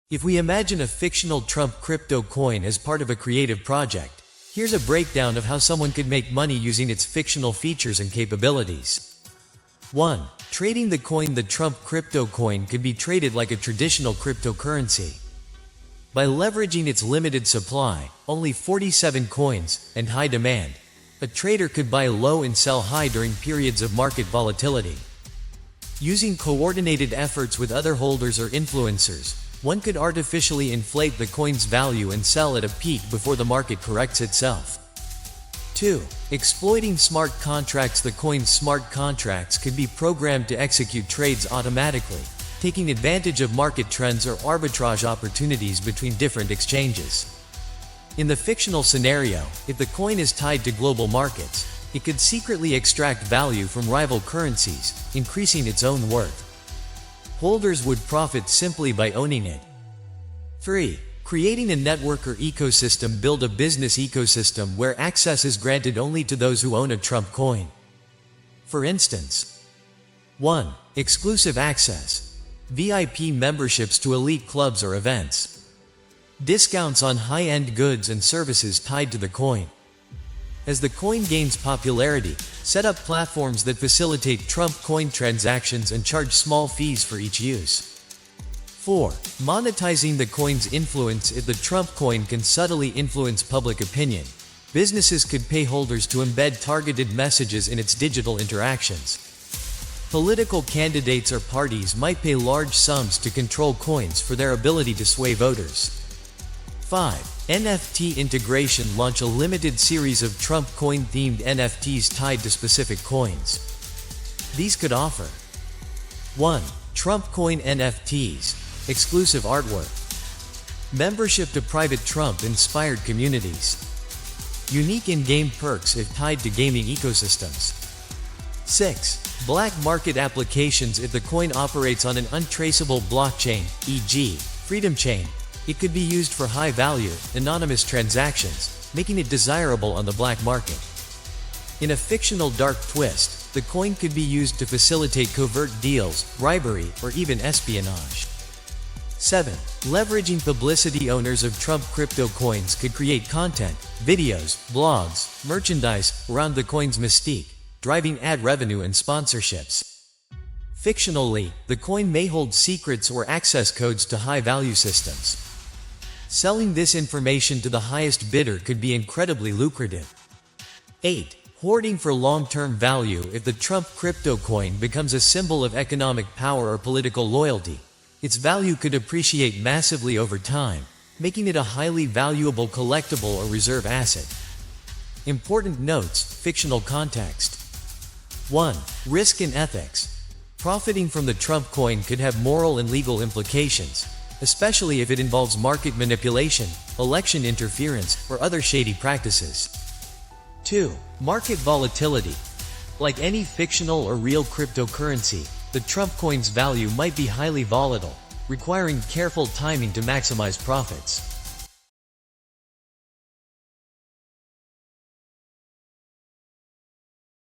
If we imagine a fictional Trump crypto coin as part of a creative project, here's a breakdown of how someone could make money using its fictional features and capabilities. 1. Trading the coin. The Trump crypto coin could be traded like a traditional cryptocurrency. By leveraging its limited supply, only 47 coins, and high demand, a trader could buy low and sell high during periods of market volatility. Using coordinated efforts with other holders or influencers, one could artificially inflate the coin's value and sell at a peak before the market corrects itself. 2. Exploiting smart contracts. The coin's smart contracts could be programmed to execute trades automatically, taking advantage of market trends or arbitrage opportunities between different exchanges. In the fictional scenario, if the coin is tied to global markets, it could secretly extract value from rival currencies, increasing its own worth. Holders would profit simply by owning it. 3. Creating a network or ecosystem. Build a business ecosystem where access is granted only to those who own a Trump coin. For instance, 1. Exclusive access. VIP memberships to elite clubs or events. Discounts on high-end goods and services tied to the coin. As the coin gains popularity, set up platforms that facilitate Trump coin transactions and charge small fees for each use. 4. Monetizing the coin's influence. If the Trump coin can subtly influence public opinion, businesses could pay holders to embed targeted messages in its digital interactions. Political candidates or parties might pay large sums to control coins for their ability to sway voters. 5. NFT integration. Launch a limited series of Trump coin-themed NFTs tied to specific coins. These could offer 1. Trump coin NFTs, exclusive artwork. Membership to private Trump-inspired communities. Unique in-game perks if tied to gaming ecosystems. 6. Black market applications. If the coin operates on an untraceable blockchain, e.g., Freedom Chain, it could be used for high-value, anonymous transactions, making it desirable on the black market. In a fictional dark twist, the coin could be used to facilitate covert deals, bribery, or even espionage. 7. Leveraging publicity. Owners of Trump crypto coins could create content, videos, blogs, merchandise around the coin's mystique, driving ad revenue and sponsorships. Fictionally, the coin may hold secrets or access codes to high-value systems. Selling this information to the highest bidder could be incredibly lucrative. 8. Hoarding for long-term value. If the Trump crypto coin becomes a symbol of economic power or political loyalty, its value could appreciate massively over time, making it a highly valuable collectible or reserve asset. Important notes. Fictional context. 1. Risk and ethics. Profiting from the Trump coin could have moral and legal implications, especially if it involves market manipulation, election interference, or other shady practices. 2. Market volatility. Like any fictional or real cryptocurrency, the Trump coin's value might be highly volatile, requiring careful timing to maximize profits.